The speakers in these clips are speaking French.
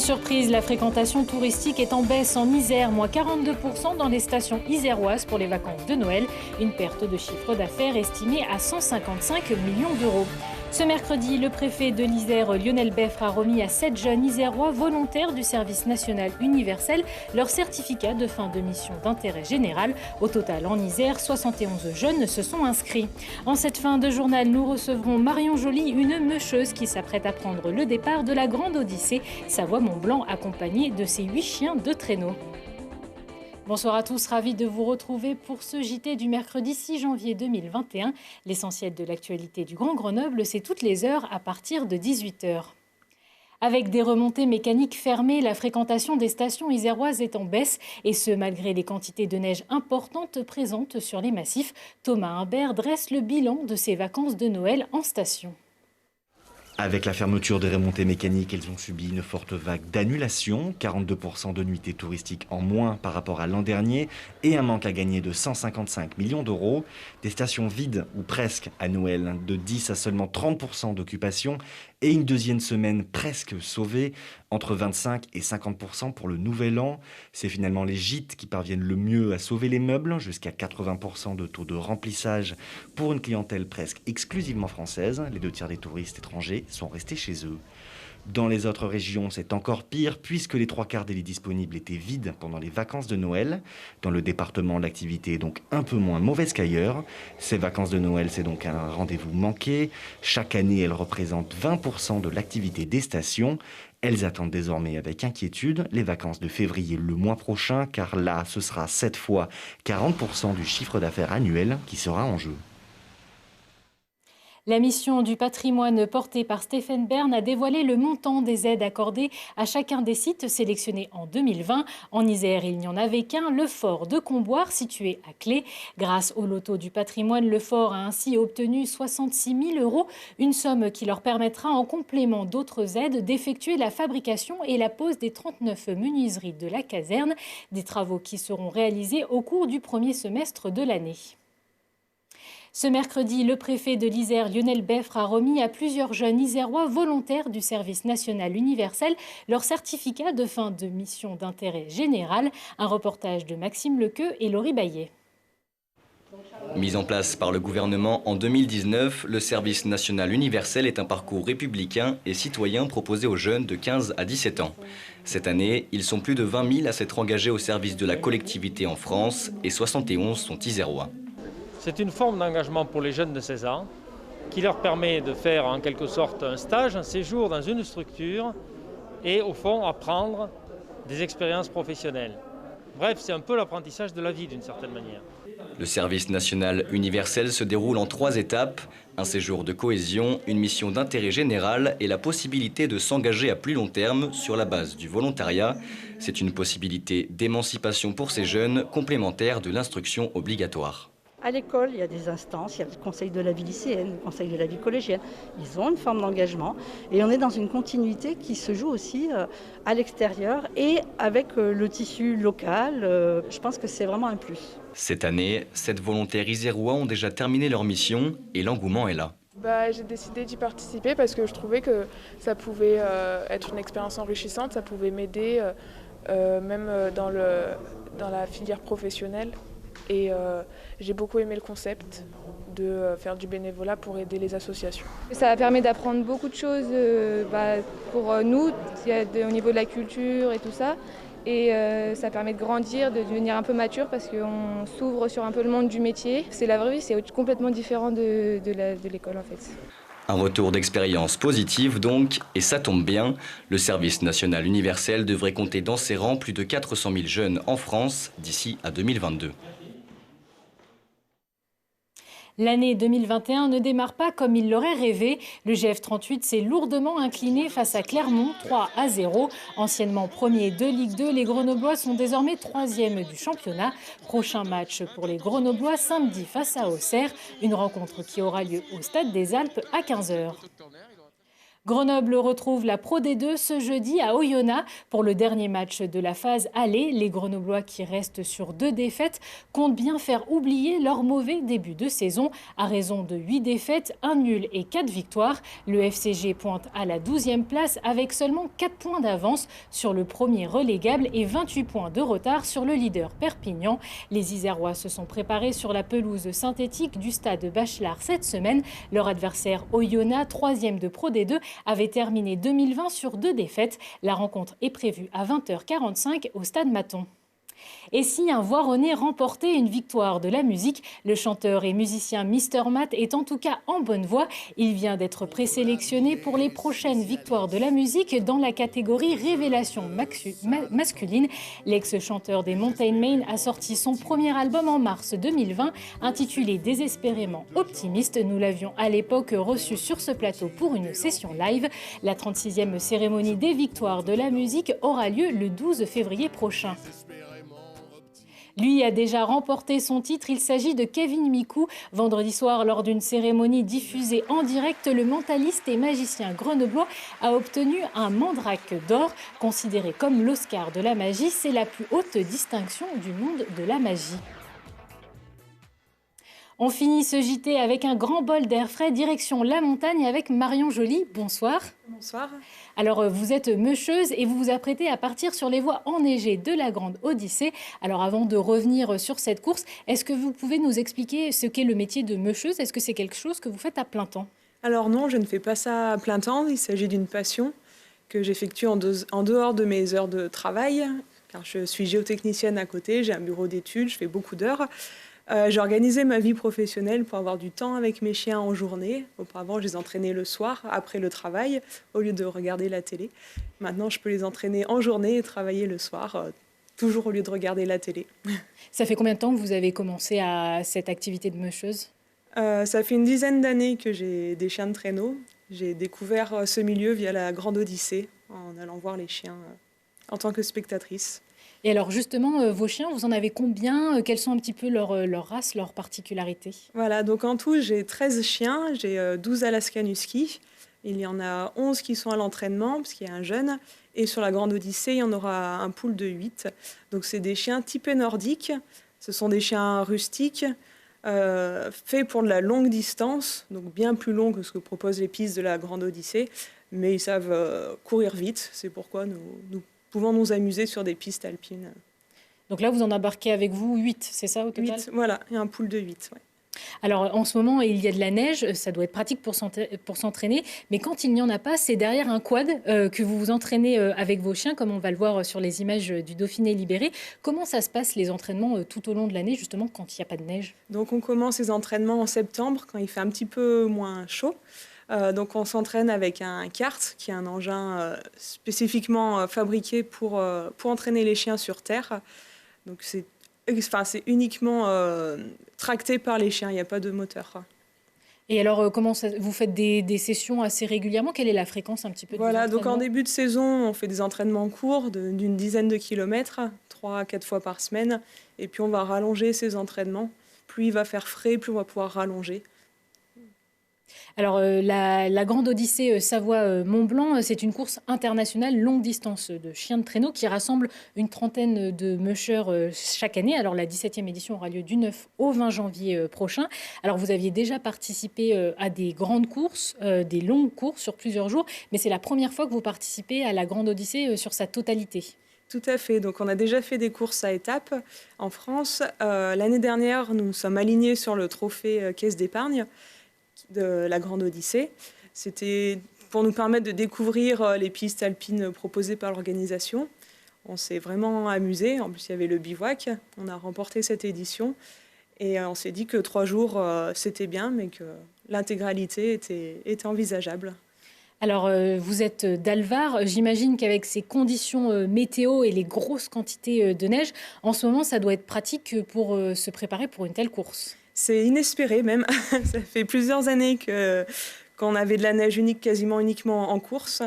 surprise, la fréquentation touristique est en baisse en Isère, moins 42% dans les stations iséroises pour les vacances de Noël. Une perte de chiffre d'affaires estimée à 155 millions d'euros. Ce mercredi, le préfet de l'Isère, Lionel Beffre, a remis à 7 jeunes isérois volontaires du service national universel leur certificat de fin de mission d'intérêt général. Au total, en Isère, 71 jeunes se sont inscrits. En cette fin de journal, nous recevrons Marion Joly, une meucheuse qui s'apprête à prendre le départ de la Grande Odyssée, Savoie-Mont-Blanc, accompagnée de ses 8 chiens de traîneau. Bonsoir à tous, ravi de vous retrouver pour ce JT du mercredi 6 janvier 2021. L'essentiel de l'actualité du Grand Grenoble, c'est toutes les heures à partir de 18h. Avec des remontées mécaniques fermées, la fréquentation des stations iséroises est en baisse, et ce malgré les quantités de neige importantes présentes sur les massifs. Thomas Humbert dresse le bilan de ses vacances de Noël en station. Avec la fermeture des remontées mécaniques, elles ont subi une forte vague d'annulations, 42% de nuitées touristiques en moins par rapport à l'an dernier et un manque à gagner de 155 millions d'euros. Des stations vides ou presque à Noël, de 10 à seulement 30% d'occupation et une deuxième semaine presque sauvée, entre 25 et 50% pour le nouvel an. C'est finalement les gîtes qui parviennent le mieux à sauver les meubles, jusqu'à 80% de taux de remplissage pour une clientèle presque exclusivement française. Les 2 tiers des touristes étrangers sont restés chez eux. Dans les autres régions, c'est encore pire puisque les 3/4 des lits disponibles étaient vides pendant les vacances de Noël. Dans le département, l'activité est donc un peu moins mauvaise qu'ailleurs. Ces vacances de Noël, c'est donc un rendez-vous manqué. Chaque année, elles représentent 20% de l'activité des stations. Elles attendent désormais avec inquiétude les vacances de février le mois prochain, car là, ce sera cette fois 40% du chiffre d'affaires annuel qui sera en jeu. La mission du patrimoine portée par Stéphane Bern a dévoilé le montant des aides accordées à chacun des sites sélectionnés en 2020. En Isère, il n'y en avait qu'un, le fort de Comboire, situé à Clé. Grâce au loto du patrimoine, le fort a ainsi obtenu 66 000 €, une somme qui leur permettra, en complément d'autres aides, d'effectuer la fabrication et la pose des 39 menuiseries de la caserne, des travaux qui seront réalisés au cours du premier semestre de l'année. Ce mercredi, le préfet de l'Isère, Lionel Beffre, a remis à plusieurs jeunes isérois volontaires du service national universel leur certificat de fin de mission d'intérêt général. Un reportage de Maxime Lequeux et Laurie Baillet. Mis en place par le gouvernement en 2019, le service national universel est un parcours républicain et citoyen proposé aux jeunes de 15 à 17 ans. Cette année, ils sont plus de 20 000 à s'être engagés au service de la collectivité en France et 71 sont isérois. C'est une forme d'engagement pour les jeunes de 16 ans qui leur permet de faire en quelque sorte un stage, un séjour dans une structure et au fond apprendre des expériences professionnelles. Bref, c'est un peu l'apprentissage de la vie d'une certaine manière. Le service national universel se déroule en 3 étapes. Un séjour de cohésion, une mission d'intérêt général et la possibilité de s'engager à plus long terme sur la base du volontariat. C'est une possibilité d'émancipation pour ces jeunes, complémentaire de l'instruction obligatoire. À l'école, il y a des instances, il y a le conseil de la vie lycéenne, le conseil de la vie collégienne. Ils ont une forme d'engagement et on est dans une continuité qui se joue aussi à l'extérieur et avec le tissu local. Je pense que c'est vraiment un plus. Cette année, 7 volontaires isérois ont déjà terminé leur mission et l'engouement est là. J'ai décidé d'y participer parce que je trouvais que ça pouvait être une expérience enrichissante, ça pouvait m'aider même dans la filière professionnelle. Et j'ai beaucoup aimé le concept de faire du bénévolat pour aider les associations. Ça permet d'apprendre beaucoup de choses pour nous, au niveau de la culture et tout ça. Et ça permet de grandir, de devenir un peu mature parce qu'on s'ouvre sur un peu le monde du métier. C'est la vraie vie, c'est complètement différent de l'école en fait. Un retour d'expérience positive donc, et ça tombe bien, le service national universel devrait compter dans ses rangs plus de 400 000 jeunes en France d'ici à 2022. L'année 2021 ne démarre pas comme il l'aurait rêvé. Le GF38 s'est lourdement incliné face à Clermont, 3-0. Anciennement premier de Ligue 2, les Grenoblois sont désormais 3e du championnat. Prochain match pour les Grenoblois samedi face à Auxerre. Une rencontre qui aura lieu au Stade des Alpes à 15h. Grenoble retrouve la Pro D2 ce jeudi à Oyonnax pour le dernier match de la phase aller. Les Grenoblois qui restent sur 2 défaites comptent bien faire oublier leur mauvais début de saison. À raison de 8 défaites, 1 nul et 4 victoires, le FCG pointe à la 12e place avec seulement 4 points d'avance sur le premier relégable et 28 points de retard sur le leader Perpignan. Les Isérois se sont préparés sur la pelouse synthétique du stade Bachelard cette semaine. Leur adversaire Oyonnax, 3e de Pro D2, avait terminé 2020 sur 2 défaites. La rencontre est prévue à 20h45 au stade Maton. Et si un Voironnais remportait une victoire de la musique, le chanteur et musicien Mr Matt est en tout cas en bonne voie. Il vient d'être présélectionné pour les prochaines victoires de la musique dans la catégorie Révélation masculine. L'ex-chanteur des Mountain Main a sorti son premier album en mars 2020, intitulé Désespérément optimiste. Nous l'avions à l'époque reçu sur ce plateau pour une session live. La 36e cérémonie des victoires de la musique aura lieu le 12 février prochain. Lui a déjà remporté son titre, il s'agit de Kevin Mikou. Vendredi soir, lors d'une cérémonie diffusée en direct, le mentaliste et magicien grenoblois a obtenu un Mandrake d'or. Considéré comme l'Oscar de la magie, c'est la plus haute distinction du monde de la magie. On finit ce JT avec un grand bol d'air frais, direction la montagne avec Marion Joly. Bonsoir. Bonsoir. Alors, vous êtes meucheuse et vous vous apprêtez à partir sur les voies enneigées de la Grande Odyssée. Alors, avant de revenir sur cette course, est-ce que vous pouvez nous expliquer ce qu'est le métier de meucheuse? Est-ce que c'est quelque chose que vous faites à plein temps? Alors non, je ne fais pas ça à plein temps. Il s'agit d'une passion que j'effectue en dehors de mes heures de travail, car je suis géotechnicienne à côté, j'ai un bureau d'études, je fais beaucoup d'heures. J'ai organisé ma vie professionnelle pour avoir du temps avec mes chiens en journée. Auparavant, je les entraînais le soir, après le travail, au lieu de regarder la télé. Maintenant, je peux les entraîner en journée et travailler le soir, toujours au lieu de regarder la télé. Ça fait combien de temps que vous avez commencé à cette activité de meucheuse? Ça fait une dizaine d'années que j'ai des chiens de traîneau. J'ai découvert ce milieu via la Grande Odyssée, en allant voir les chiens en tant que spectatrice. Et alors justement, vos chiens, vous en avez combien? Quelles sont un petit peu leurs races, leurs particularités? Voilà, donc en tout, j'ai 13 chiens, j'ai 12 Alaskan Husky. Il y en a 11 qui sont à l'entraînement, parce qu'il y a un jeune. Et sur la Grande Odyssée, il y en aura un pool de 8. Donc c'est des chiens typés nordiques. Ce sont des chiens rustiques, faits pour de la longue distance, donc bien plus long que ce que proposent les pistes de la Grande Odyssée. Mais ils savent courir vite, c'est pourquoi nous pouvons nous amuser sur des pistes alpines. Donc là, vous en embarquez avec vous 8, c'est ça au total? 8, voilà, il y a un pool de 8. Ouais. Alors en ce moment, il y a de la neige, ça doit être pratique pour s'entraîner, mais quand il n'y en a pas, c'est derrière un quad que vous vous entraînez avec vos chiens, comme on va le voir sur les images du Dauphiné libéré. Comment ça se passe, les entraînements tout au long de l'année, justement, quand il n'y a pas de neige? Donc on commence les entraînements en septembre, quand il fait un petit peu moins chaud. Donc on s'entraîne avec un kart, qui est un engin spécifiquement fabriqué pour entraîner les chiens sur terre. Donc c'est uniquement tracté par les chiens, il n'y a pas de moteur. Et alors, vous faites des sessions assez régulièrement? Quelle est la fréquence un petit peu? Voilà, donc en début de saison, on fait des entraînements courts d'une dizaine de kilomètres, 3 à 4 fois par semaine. Et puis on va rallonger ces entraînements. Plus il va faire frais, plus on va pouvoir rallonger. Alors, la Grande Odyssée Savoie-Mont-Blanc, c'est une course internationale longue distance de chiens de traîneau qui rassemble une trentaine de meucheurs chaque année. Alors, la 17e édition aura lieu du 9 au 20 janvier prochain. Alors, vous aviez déjà participé à des grandes courses, des longues courses sur plusieurs jours, mais c'est la première fois que vous participez à la Grande Odyssée sur sa totalité. Tout à fait. Donc, on a déjà fait des courses à étapes en France. L'année dernière, nous nous sommes alignés sur le trophée Caisse d'épargne de la Grande Odyssée. C'était pour nous permettre de découvrir les pistes alpines proposées par l'organisation. On s'est vraiment amusé. En plus, il y avait le bivouac. On a remporté cette édition. Et on s'est dit que 3 jours, c'était bien, mais que l'intégralité était envisageable. Alors, vous êtes d'Alvar. J'imagine qu'avec ces conditions météo et les grosses quantités de neige, en ce moment, ça doit être pratique pour se préparer pour une telle course. C'est inespéré même. Ça fait plusieurs années qu'on avait de la neige quasiment uniquement en course.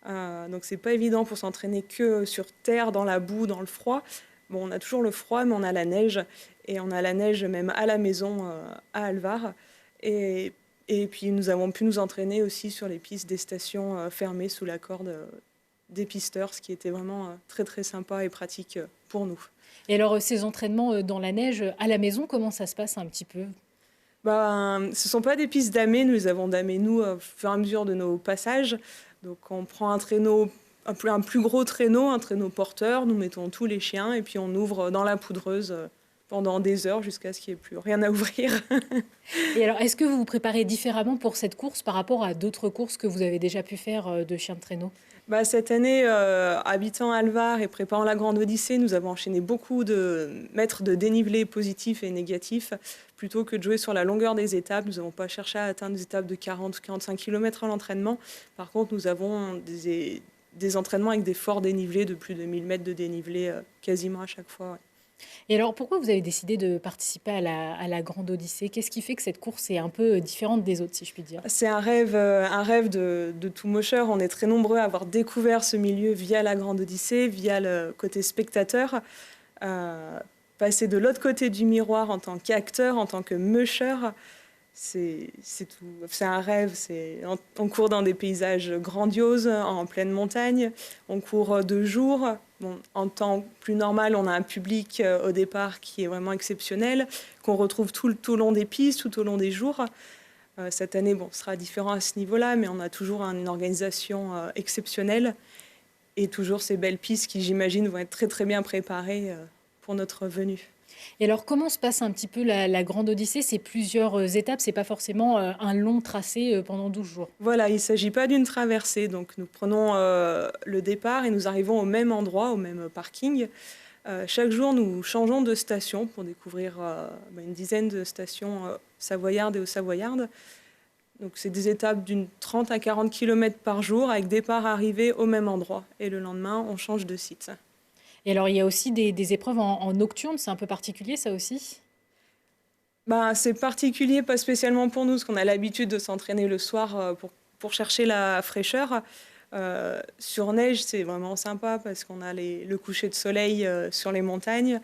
Donc c'est pas évident pour s'entraîner que sur terre, dans la boue, dans le froid. Bon, on a toujours le froid, mais on a la neige. Et on a la neige même à la maison à Alvar. Et Et puis nous avons pu nous entraîner aussi sur les pistes des stations fermées sous la corde des pisteurs, ce qui était vraiment très très sympa et pratique pour nous. Et alors ces entraînements dans la neige à la maison, comment ça se passe un petit peu ? Ce ne sont pas des pistes damées, nous les avons damées nous au fur et à mesure de nos passages. Donc on prend un traîneau, un plus gros traîneau, un traîneau porteur, nous mettons tous les chiens et puis on ouvre dans la poudreuse pendant des heures jusqu'à ce qu'il n'y ait plus rien à ouvrir. Et alors, est-ce que vous vous préparez différemment pour cette course par rapport à d'autres courses que vous avez déjà pu faire de chien de traîneau ? Cette année, habitant Alvar et préparant la Grande Odyssée, nous avons enchaîné beaucoup de mètres de dénivelé positifs et négatifs. Plutôt que de jouer sur la longueur des étapes, nous n'avons pas cherché à atteindre des étapes de 40-45 km à l'entraînement. Par contre, nous avons des entraînements avec des forts dénivelés de plus de 1000 mètres de dénivelé quasiment à chaque fois. Ouais. Et alors, pourquoi vous avez décidé de participer à la Grande Odyssée ? Qu'est-ce qui fait que cette course est un peu différente des autres, si je puis dire ? C'est un rêve de tout mocheur. On est très nombreux à avoir découvert ce milieu via la Grande Odyssée, via le côté spectateur. Passer de l'autre côté du miroir en tant qu'acteur, en tant que musher, c'est tout. C'est un rêve. On court dans des paysages grandioses, en pleine montagne. On court 2 jours. Bon, en temps plus normal, on a un public au départ qui est vraiment exceptionnel, qu'on retrouve tout au long des pistes, tout au long des jours. Cette année, ce sera différent à ce niveau-là, mais on a toujours une organisation exceptionnelle et toujours ces belles pistes qui, j'imagine, vont être très très bien préparées pour notre venue. Et alors, comment se passe un petit peu la Grande Odyssée ? C'est plusieurs étapes, c'est pas forcément un long tracé pendant 12 jours. Voilà, il ne s'agit pas d'une traversée. Donc, nous prenons le départ et nous arrivons au même endroit, au même parking. Chaque jour, nous changeons de station pour découvrir une dizaine de stations savoyardes et haut-savoyardes. Donc, c'est des étapes d'une 30 à 40 km par jour avec départ-arrivée au même endroit. Et le lendemain, on change de site. Et alors, il y a aussi des épreuves en nocturne, c'est un peu particulier ça aussi ? C'est particulier, pas spécialement pour nous, parce qu'on a l'habitude de s'entraîner le soir pour chercher la fraîcheur. Sur neige, c'est vraiment sympa parce qu'on a le coucher de soleil sur les montagnes.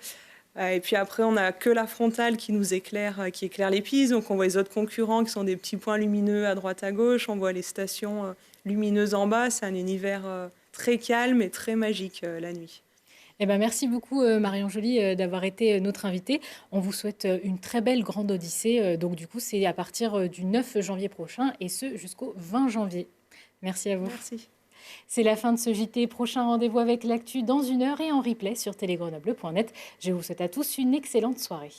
Et puis après, on n'a que la frontale qui nous éclaire, qui éclaire les pistes. Donc on voit les autres concurrents qui sont des petits points lumineux à droite à gauche. On voit les stations lumineuses en bas. C'est un univers très calme et très magique la nuit. Merci beaucoup Marion Joly d'avoir été notre invitée. On vous souhaite une très belle Grande Odyssée. Donc du coup, c'est à partir du 9 janvier prochain et ce jusqu'au 20 janvier. Merci à vous. Merci. C'est la fin de ce JT. Prochain rendez-vous avec l'actu dans 1 heure et en replay sur télégrenoble.net. Je vous souhaite à tous une excellente soirée.